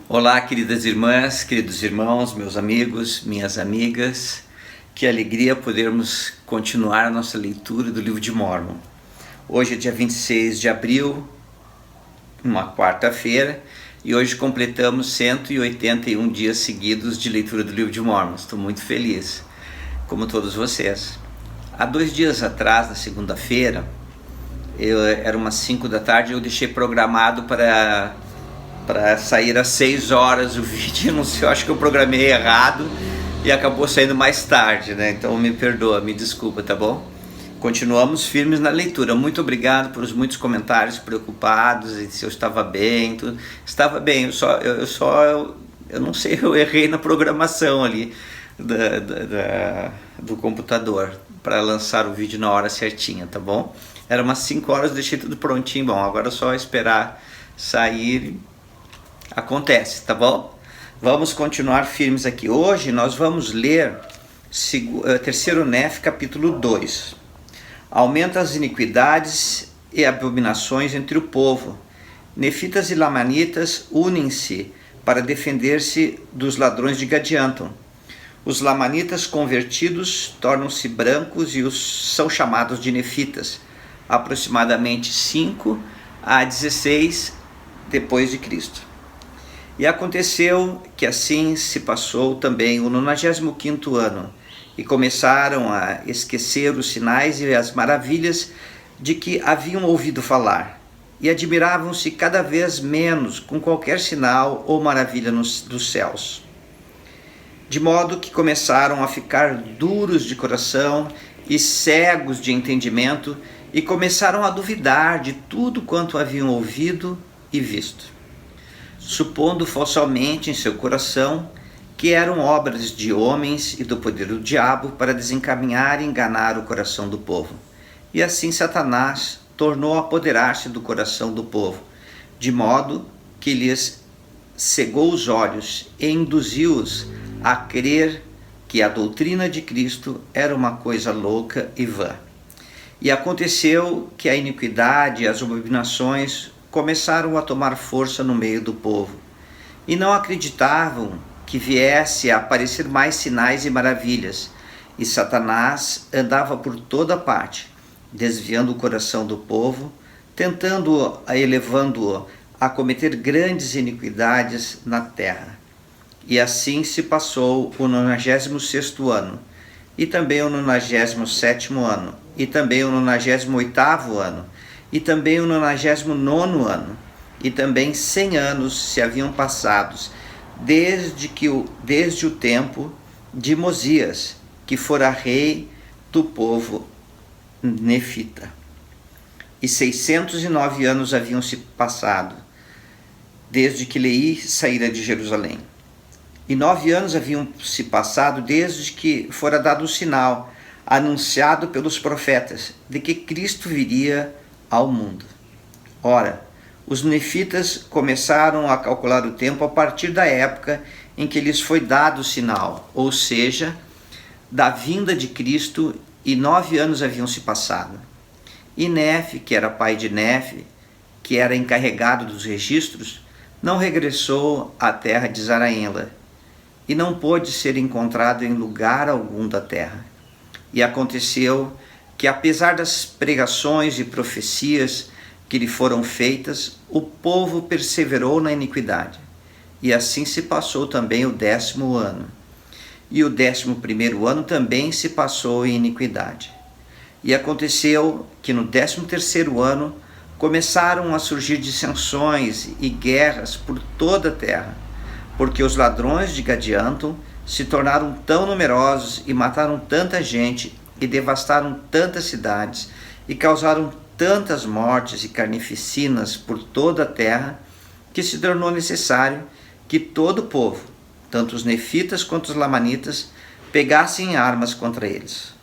Olá, queridas irmãs, queridos irmãos, meus amigos, minhas amigas. Que alegria podermos continuar a nossa leitura do livro de Mórmon. Hoje é dia 26 de abril, uma quarta-feira, e hoje completamos 181 dias seguidos de leitura do livro de Mórmon. Estou muito feliz, como todos vocês. Há 2 dias atrás, na segunda-feira, era umas 5 da tarde, eu deixei programado para sair às 6 horas o vídeo. Não sei, eu acho que eu programei errado e acabou saindo mais tarde, né? Então me perdoa, me desculpa, tá bom? Continuamos firmes na leitura. Muito obrigado pelos muitos comentários preocupados e se eu estava bem, tudo. Estava bem, eu não sei, eu errei na programação ali do computador para lançar o vídeo na hora certinha, tá bom? Era umas 5 horas, deixei tudo prontinho. Bom, agora é só esperar sair. Acontece, tá bom? Vamos continuar firmes aqui. Hoje nós vamos ler 3º Nef, capítulo 2. Aumenta as iniquidades e abominações entre o povo. Nefitas e Lamanitas unem-se para defender-se dos ladrões de Gadianton. Os Lamanitas convertidos tornam-se brancos e são chamados de Nefitas, aproximadamente 5 a 16 depois de Cristo. E aconteceu que assim se passou também o 95º ano, e começaram a esquecer os sinais e as maravilhas de que haviam ouvido falar, e admiravam-se cada vez menos com qualquer sinal ou maravilha dos céus. De modo que começaram a ficar duros de coração e cegos de entendimento, e começaram a duvidar de tudo quanto haviam ouvido e visto, supondo falsamente em seu coração que eram obras de homens e do poder do diabo para desencaminhar e enganar o coração do povo. E assim Satanás tornou a apoderar-se do coração do povo, de modo que lhes cegou os olhos e induziu-os a crer que a doutrina de Cristo era uma coisa louca e vã. E aconteceu que a iniquidade e as abominações começaram a tomar força no meio do povo, e não acreditavam que viesse a aparecer mais sinais e maravilhas, e Satanás andava por toda parte, desviando o coração do povo, elevando-o a cometer grandes iniquidades na terra. E assim se passou o 96º ano, e também o 97º ano, e também o 98º ano, e também o 99º ano, e também 100 anos se haviam passados, desde o tempo de Mosias, que fora rei do povo nefita. E 609 anos haviam se passado, desde que Leí saíra de Jerusalém. E 9 anos haviam se passado desde que fora dado o sinal, anunciado pelos profetas, de que Cristo viria ao mundo. Ora, os nefitas começaram a calcular o tempo a partir da época em que lhes foi dado o sinal, ou seja, da vinda de Cristo, e 9 anos haviam se passado. E Nef, que era pai de Nef, que era encarregado dos registros, não regressou à terra de Zaraenla, e não pôde ser encontrado em lugar algum da terra. E aconteceu que, apesar das pregações e profecias que lhe foram feitas, o povo perseverou na iniquidade. E assim se passou também o 10º ano. E o 11º ano também se passou em iniquidade. E aconteceu que no 13º ano começaram a surgir dissensões e guerras por toda a terra, porque os ladrões de Gadianton se tornaram tão numerosos e mataram tanta gente e devastaram tantas cidades e causaram tantas mortes e carnificinas por toda a terra, que se tornou necessário que todo o povo, tanto os nefitas quanto os lamanitas, pegassem armas contra eles.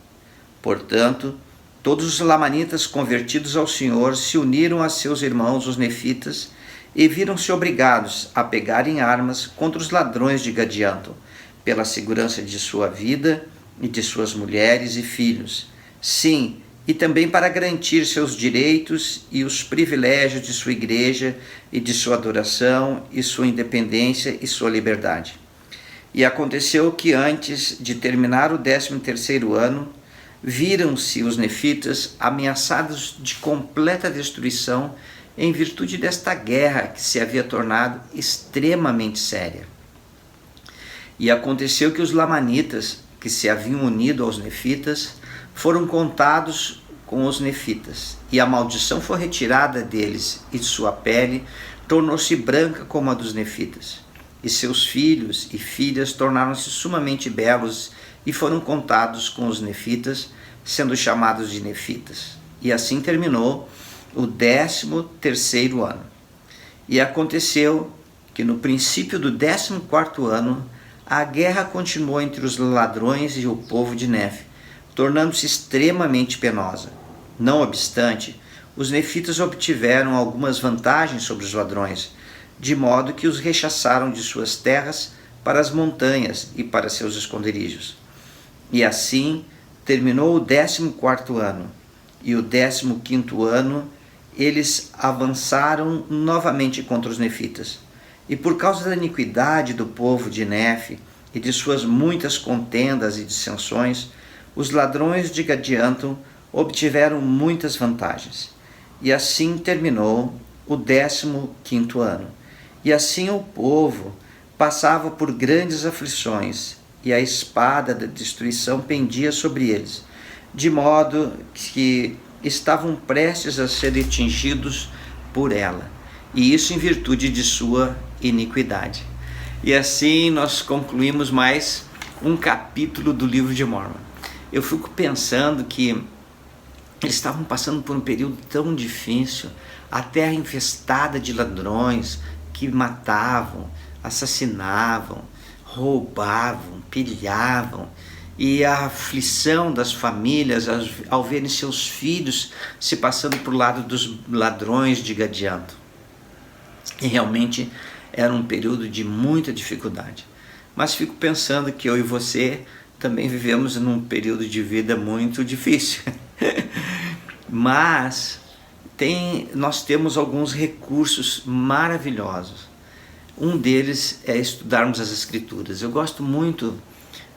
Portanto, todos os lamanitas convertidos ao Senhor se uniram a seus irmãos os nefitas e viram-se obrigados a pegarem armas contra os ladrões de Gadianton, pela segurança de sua vida e de suas mulheres e filhos. Sim, e também para garantir seus direitos e os privilégios de sua igreja e de sua adoração e sua independência e sua liberdade. E aconteceu que antes de terminar o 13º ano, viram-se os nefitas ameaçados de completa destruição em virtude desta guerra que se havia tornado extremamente séria. E aconteceu que os lamanitas, que se haviam unido aos nefitas, foram contados com os nefitas, e a maldição foi retirada deles, e sua pele tornou-se branca como a dos nefitas. E seus filhos e filhas tornaram-se sumamente belos e foram contados com os nefitas, sendo chamados de nefitas. E assim terminou o 13º ano. E aconteceu que no princípio do 14º ano, a guerra continuou entre os ladrões e o povo de Nefe, tornando-se extremamente penosa. Não obstante, os nefitas obtiveram algumas vantagens sobre os ladrões, de modo que os rechaçaram de suas terras para as montanhas e para seus esconderijos. E assim terminou o 14º ano, e o 15º ano eles avançaram novamente contra os nefitas. E por causa da iniquidade do povo de Nefe e de suas muitas contendas e dissensões, os ladrões de Gadianton obtiveram muitas vantagens. E assim terminou o 15º ano. E assim o povo passava por grandes aflições, e a espada da destruição pendia sobre eles, de modo que estavam prestes a ser atingidos por ela, e isso em virtude de sua iniquidade. E assim nós concluímos mais um capítulo do livro de Mórmon. Eu fico pensando que eles estavam passando por um período tão difícil, a terra infestada de ladrões que matavam, assassinavam, roubavam, pilhavam, e a aflição das famílias ao verem seus filhos se passando para o lado dos ladrões de Gadianton. E realmente era um período de muita dificuldade. Mas fico pensando que eu e você também vivemos num período de vida muito difícil. Mas nós temos alguns recursos maravilhosos. Um deles é estudarmos as Escrituras. Eu gosto muito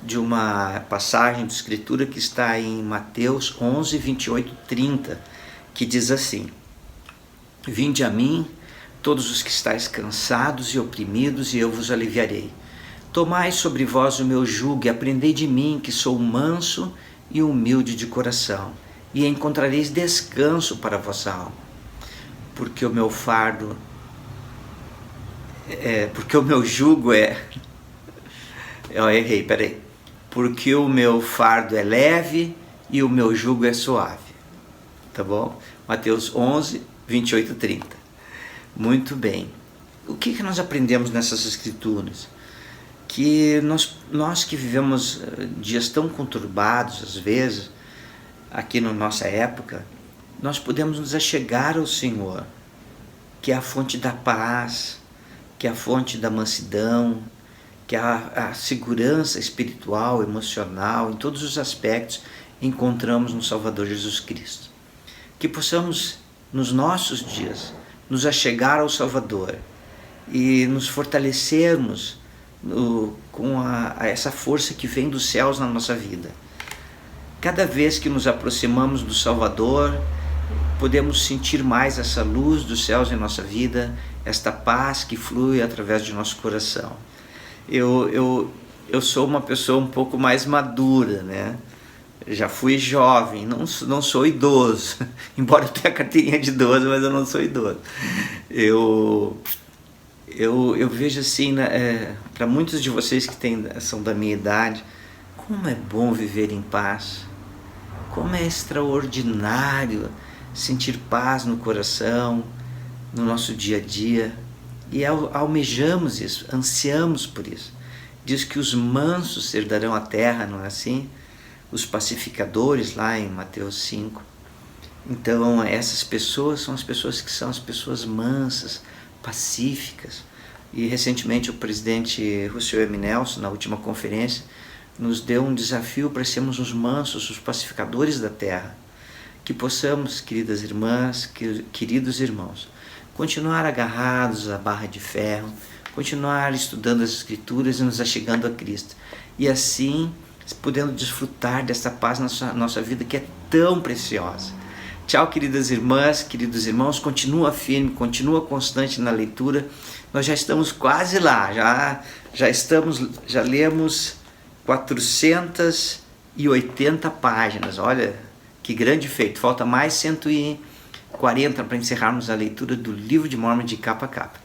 de uma passagem de Escritura que está em Mateus 11, 28, 30, que diz assim: Vinde a mim, todos os que estáis cansados e oprimidos, e eu vos aliviarei. Tomai sobre vós o meu jugo e aprendei de mim, que sou manso e humilde de coração, e encontrareis descanso para a vossa alma. Porque o meu fardo porque o meu jugo eu errei, peraí. Porque o meu fardo é leve e o meu jugo é suave. Tá bom? Mateus 11, 28, 30. Muito bem. O que nós aprendemos nessas escrituras? Que nós que vivemos dias tão conturbados, às vezes, aqui na nossa época, nós podemos nos achegar ao Senhor, que é a fonte da paz, que é a fonte da mansidão, que é a segurança espiritual, emocional, em todos os aspectos, encontramos no Salvador Jesus Cristo. Que possamos, nos nossos dias, nos achegar ao Salvador e nos fortalecermos com essa força que vem dos céus na nossa vida. Cada vez que nos aproximamos do Salvador, podemos sentir mais essa luz dos céus em nossa vida, esta paz que flui através de nosso coração. Eu sou uma pessoa um pouco mais madura, né? Já fui jovem, não sou idoso, embora eu tenha a carteirinha de idoso, mas eu não sou idoso. Eu vejo assim, né, para muitos de vocês que são da minha idade, como é bom viver em paz, como é extraordinário sentir paz no coração, no nosso dia a dia, e almejamos isso, ansiamos por isso. Diz que os mansos herdarão a terra, não é assim? Os pacificadores, lá em Mateus 5. Então, essas pessoas são as pessoas que são as pessoas mansas, pacíficas. E recentemente o presidente Russell M. Nelson, na última conferência, nos deu um desafio para sermos os mansos, os pacificadores da terra, que possamos, queridas irmãs, queridos irmãos, continuar agarrados à barra de ferro, continuar estudando as Escrituras e nos achegando a Cristo. E assim, podendo desfrutar dessa paz na nossa vida que é tão preciosa. Tchau, queridas irmãs, queridos irmãos, continua firme, continua constante na leitura. Nós já estamos quase lá, já lemos 480 páginas, olha que grande feito. Falta mais 140 para encerrarmos a leitura do livro de Mórmon de capa a capa.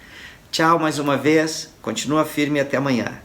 Tchau mais uma vez, continua firme e até amanhã.